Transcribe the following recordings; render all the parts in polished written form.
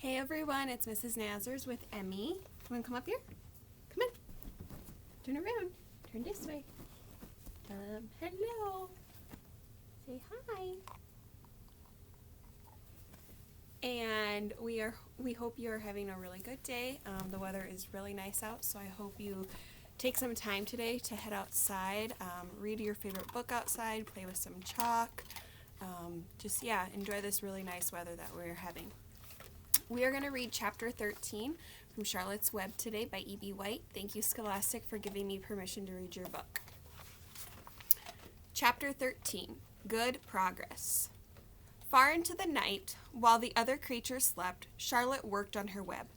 Hey everyone, it's Mrs. Nasers with Emmy. You want to come up here? Come in. Turn around. Turn this way. Tell them hello. Say hi. And we hope you're having a really good day. The weather is really nice out, so I hope you take some time today to head outside, read your favorite book outside, play with some chalk. Enjoy this really nice weather that we're having. We are going to read Chapter 13 from Charlotte's Web today by E.B. White. Thank you, Scholastic, for giving me permission to read your book. Chapter 13, Good Progress. Far into the night, while the other creatures slept, Charlotte worked on her web.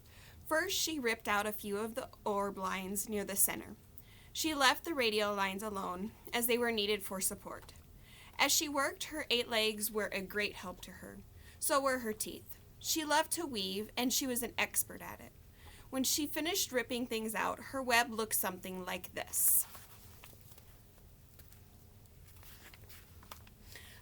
First, she ripped out a few of the orb lines near the center. She left the radial lines alone, as they were needed for support. As she worked, her 8 legs were a great help to her. So were her teeth. She loved to weave, and she was an expert at it. When she finished ripping things out, her web looked something like this.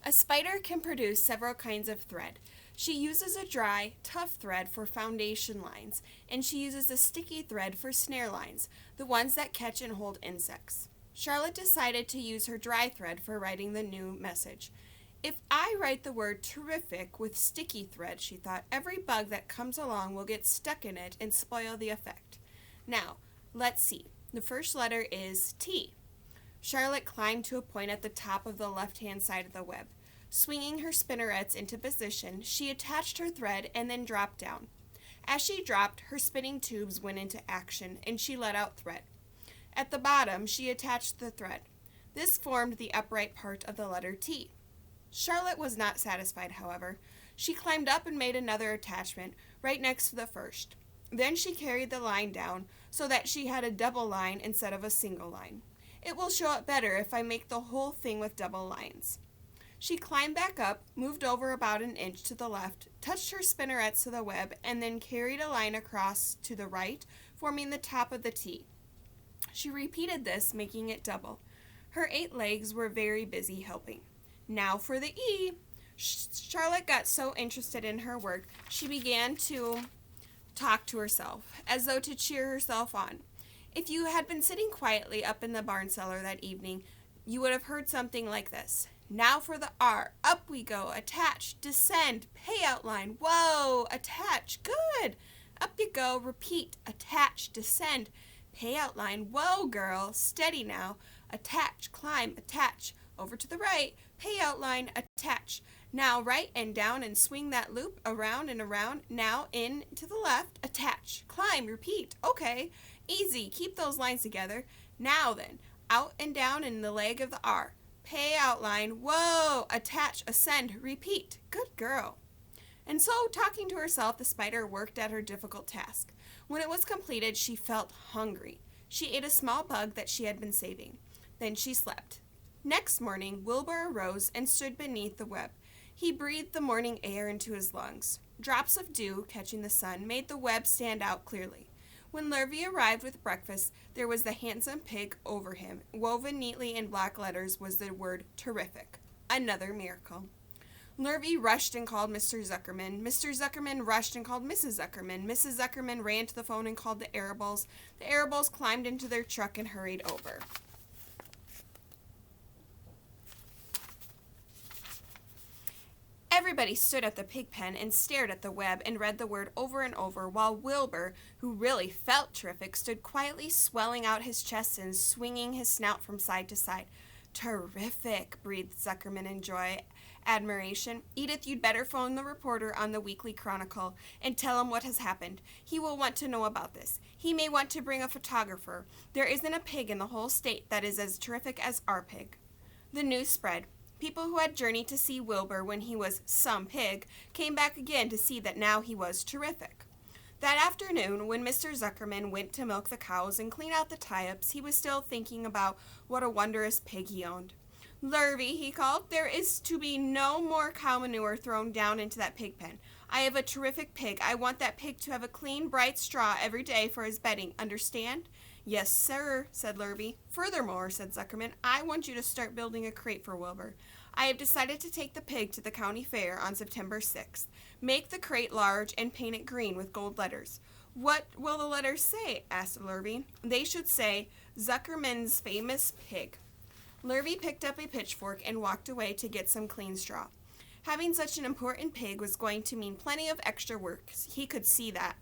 A spider can produce several kinds of thread. She uses a dry, tough thread for foundation lines, and she uses a sticky thread for snare lines, the ones that catch and hold insects. Charlotte decided to use her dry thread for writing the new message. If I write the word terrific with sticky thread, she thought, every bug that comes along will get stuck in it and spoil the effect. Now, let's see. The first letter is T. Charlotte climbed to a point at the top of the left-hand side of the web. Swinging her spinnerets into position, she attached her thread and then dropped down. As she dropped, her spinning tubes went into action, and she let out thread. At the bottom, she attached the thread. This formed the upright part of the letter T. Charlotte was not satisfied, however. She climbed up and made another attachment right next to the first. Then she carried the line down so that she had a double line instead of a single line. It will show up better if I make the whole thing with double lines. She climbed back up, moved over about an inch to the left, touched her spinnerets to the web, and then carried a line across to the right, forming the top of the T. She repeated this, making it double. Her 8 legs were very busy helping. Now for the E. Charlotte got so interested in her work, she began to talk to herself, as though to cheer herself on. If you had been sitting quietly up in the barn cellar that evening, you would have heard something like this. Now for the R. Up we go. Attach. Descend. Payout line. Whoa. Attach. Good. Up you go. Repeat. Attach. Descend. Payout line. Whoa, girl. Steady now. Attach. Climb. Attach. Over to the right. Payout line. Attach. Now right and down and swing that loop around and around. Now in to the left. Attach. Climb. Repeat. Okay. Easy. Keep those lines together. Now then. Out and down in the leg of the R. Payout line. Whoa. Attach. Ascend. Repeat. Good girl. And so, talking to herself, the spider worked at her difficult task. When it was completed, she felt hungry. She ate a small bug that she had been saving. Then she slept. Next morning, Wilbur arose and stood beneath the web. He breathed the morning air into his lungs. Drops of dew, catching the sun, made the web stand out clearly. When Lurvy arrived with breakfast, there was the handsome pig over him. Woven neatly in black letters was the word terrific. Another miracle. Lurvy rushed and called Mr. Zuckerman. Mr. Zuckerman rushed and called Mrs. Zuckerman. Mrs. Zuckerman ran to the phone and called the Arables. The Arables climbed into their truck and hurried over. Everybody stood at the pig pen and stared at the web and read the word over and over, while Wilbur, who really felt terrific, stood quietly swelling out his chest and swinging his snout from side to side. Terrific, breathed Zuckerman in joy, admiration. Edith, you'd better phone the reporter on the Weekly Chronicle and tell him what has happened. He will want to know about this. He may want to bring a photographer. There isn't a pig in the whole state that is as terrific as our pig. The news spread. People who had journeyed to see Wilbur when he was some pig came back again to see that now he was terrific. That afternoon, when Mr. Zuckerman went to milk the cows and clean out the tie-ups, he was still thinking about what a wondrous pig he owned. Lurvy, he called, there is to be no more cow manure thrown down into that pig pen. I have a terrific pig. I want that pig to have a clean, bright straw every day for his bedding. Understand? Yes, sir, said Lurvy. Furthermore, said Zuckerman, I want you to start building a crate for Wilbur. I have decided to take the pig to the county fair on September 6th. Make the crate large and paint it green with gold letters. What will the letters say? Asked Lurvy. They should say, Zuckerman's famous pig. Lurvy picked up a pitchfork and walked away to get some clean straw. Having such an important pig was going to mean plenty of extra work. He could see that.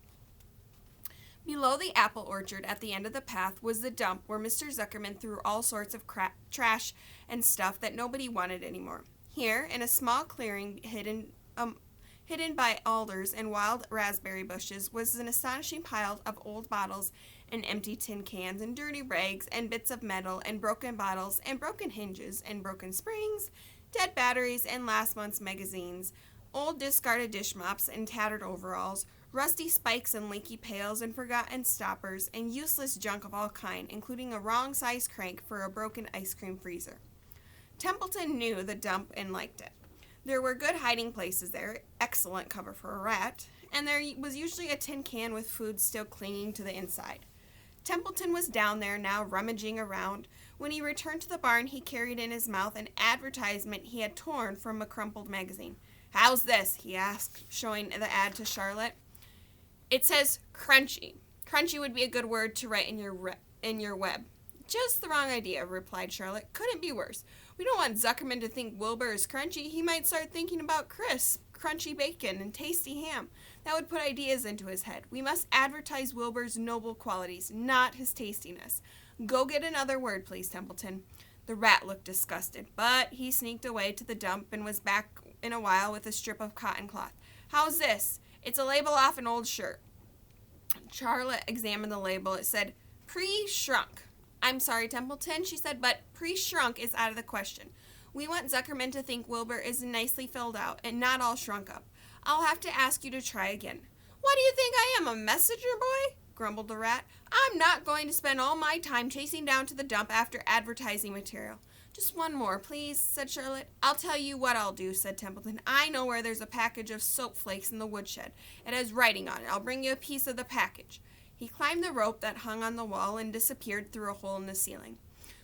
Below the apple orchard at the end of the path was the dump where Mr. Zuckerman threw all sorts of trash and stuff that nobody wanted anymore. Here, in a small clearing hidden by alders and wild raspberry bushes, was an astonishing pile of old bottles and empty tin cans and dirty rags and bits of metal and broken bottles and broken hinges and broken springs, dead batteries and last month's magazines, old discarded dish mops and tattered overalls, rusty spikes and leaky pails and forgotten stoppers, and useless junk of all kind, including a wrong-sized crank for a broken ice cream freezer. Templeton knew the dump and liked it. There were good hiding places there, excellent cover for a rat, and there was usually a tin can with food still clinging to the inside. Templeton was down there now, rummaging around. When he returned to the barn, he carried in his mouth an advertisement he had torn from a crumpled magazine. "How's this?" he asked, showing the ad to Charlotte. "It says crunchy. Crunchy would be a good word to write in your web." "Just the wrong idea," replied Charlotte. "Couldn't be worse. We don't want Zuckerman to think Wilbur is crunchy. He might start thinking about crisp, crunchy bacon and tasty ham. That would put ideas into his head. We must advertise Wilbur's noble qualities, not his tastiness. Go get another word, please, Templeton." The rat looked disgusted, but he sneaked away to the dump and was back in a while with a strip of cotton cloth. "How's this? It's a label off an old shirt." Charlotte examined the label. It said, "Pre-shrunk." "I'm sorry, Templeton," she said, "but pre-shrunk is out of the question. We want Zuckerman to think Wilbur is nicely filled out and not all shrunk up. I'll have to ask you to try again." "What do you think I am, a messenger boy?" grumbled the rat. "I'm not going to spend all my time chasing down to the dump after advertising material." "Just one more, please," said Charlotte. "I'll tell you what I'll do," said Templeton. "I know where there's a package of soap flakes in the woodshed. It has writing on it. I'll bring you a piece of the package." He climbed the rope that hung on the wall and disappeared through a hole in the ceiling.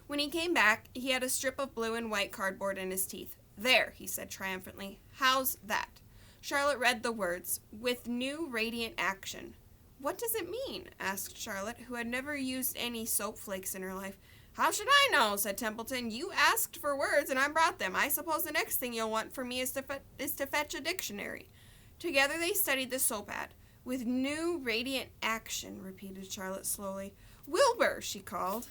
When he came back, he had a strip of blue and white cardboard in his teeth. "There," he said triumphantly. "How's that?" Charlotte read the words, "With new radiant action." "What does it mean?" asked Charlotte, who had never used any soap flakes in her life. "How should I know?" said Templeton. "You asked for words and I brought them. I suppose the next thing you'll want from me is to fetch a dictionary." Together they studied the soap ad. "With new radiant action," repeated Charlotte slowly. "Wilbur!" she called.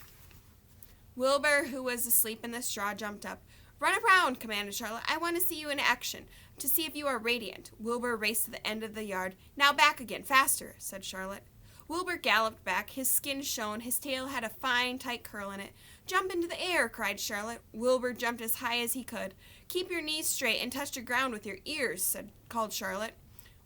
Wilbur, who was asleep in the straw, jumped up. "Run around," commanded Charlotte. "I want to see you in action, to see if you are radiant." Wilbur raced to the end of the yard. "Now back again, faster," said Charlotte. Wilbur galloped back. His skin shone. His tail had a fine, tight curl in it. "Jump into the air," cried Charlotte. Wilbur jumped as high as he could. "Keep your knees straight and touch the ground with your ears," called Charlotte.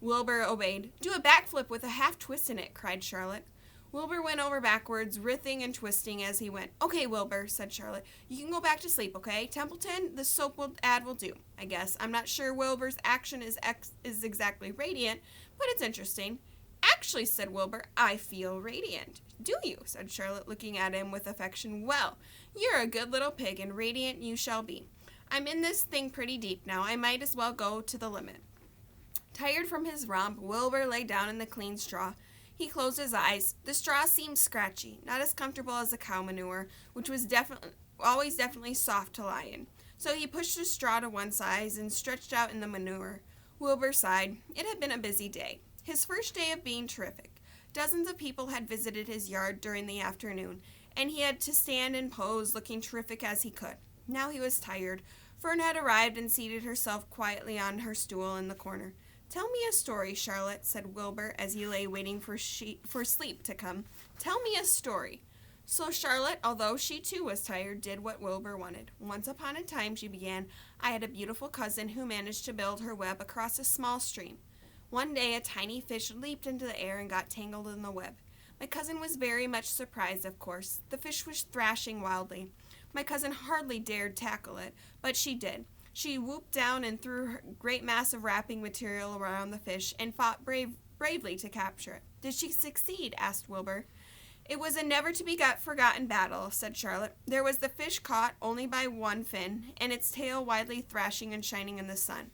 Wilbur obeyed. "Do a backflip with a half twist in it," cried Charlotte. Wilbur went over backwards, writhing and twisting as he went. "Okay, Wilbur," said Charlotte. "You can go back to sleep, okay? Templeton, the soap ad will do, I guess. I'm not sure Wilbur's action is exactly radiant, but it's interesting." "Actually," said Wilbur, "I feel radiant." "Do you?" said Charlotte, looking at him with affection. "Well, you're a good little pig, and radiant you shall be. I'm in this thing pretty deep now. I might as well go to the limit." Tired from his romp, Wilbur lay down in the clean straw. He closed his eyes. The straw seemed scratchy, not as comfortable as the cow manure, which was always definitely soft to lie in. So he pushed the straw to one side and stretched out in the manure. Wilbur sighed. It had been a busy day. His first day of being terrific. Dozens of people had visited his yard during the afternoon, and he had to stand and pose, looking terrific as he could. Now he was tired. Fern had arrived and seated herself quietly on her stool in the corner. "Tell me a story, Charlotte," said Wilbur as he lay waiting for sleep to come. "Tell me a story." So Charlotte, although she too was tired, did what Wilbur wanted. "Once upon a time," she began, "I had a beautiful cousin who managed to build her web across a small stream. One day a tiny fish leaped into the air and got tangled in the web. My cousin was very much surprised, of course. The fish was thrashing wildly. My cousin hardly dared tackle it, but she did. She whooped down and threw her great mass of wrapping material around the fish and fought bravely to capture it." "Did she succeed?" asked Wilbur. It was a never-to-be-forgotten battle, said Charlotte. There was the fish caught only by one fin, and its tail widely thrashing and shining in the sun.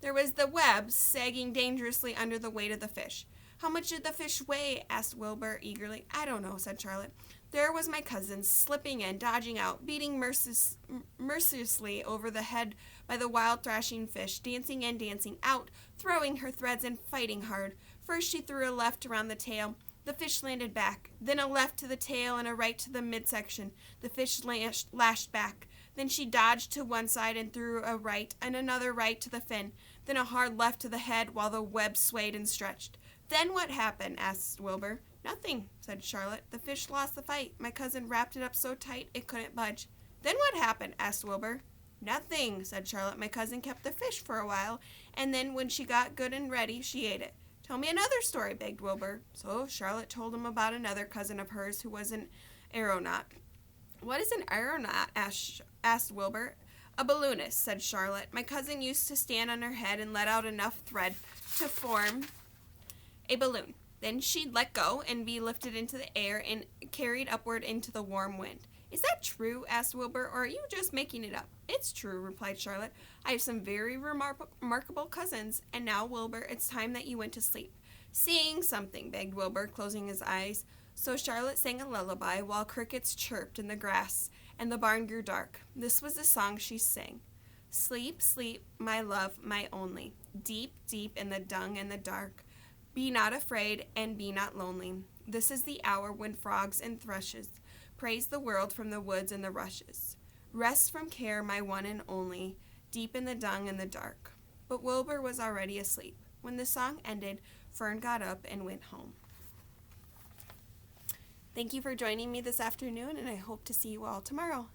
There was the web sagging dangerously under the weight of the fish. How much did the fish weigh? Asked Wilbur eagerly. I don't know, said Charlotte. There was my cousin, slipping in, dodging out, beating mercilessly over the head by the wild thrashing fish, dancing in, dancing out, throwing her threads and fighting hard. First she threw a left around the tail. The fish landed back. Then a left to the tail and a right to the midsection. The fish lashed back. Then she dodged to one side and threw a right and another right to the fin. Then a hard left to the head while the web swayed and stretched. Then what happened? Asked Wilbur. Nothing, said Charlotte. The fish lost the fight. My cousin wrapped it up so tight it couldn't budge. Then what happened? Asked Wilbur. Nothing, said Charlotte. My cousin kept the fish for a while, and then when she got good and ready, she ate it. Tell me another story, begged Wilbur. So Charlotte told him about another cousin of hers who was an aeronaut. What is an aeronaut? Asked Wilbur. A balloonist, said Charlotte. My cousin used to stand on her head and let out enough thread to form a balloon. Then she'd let go and be lifted into the air and carried upward into the warm wind. Is that true? Asked Wilbur, or are you just making it up? It's true, replied Charlotte. I have some very remarkable cousins. And now, Wilbur, it's time that you went to sleep. Sing something, begged Wilbur, closing his eyes. So Charlotte sang a lullaby while crickets chirped in the grass and the barn grew dark. This was the song she sang. Sleep, sleep, my love, my only, deep, deep in the dung and the dark. Be not afraid and be not lonely. This is the hour when frogs and thrushes praise the world from the woods and the rushes. Rest from care, my one and only, deep in the dung and the dark. But Wilbur was already asleep. When the song ended, Fern got up and went home. Thank you for joining me this afternoon, and I hope to see you all tomorrow.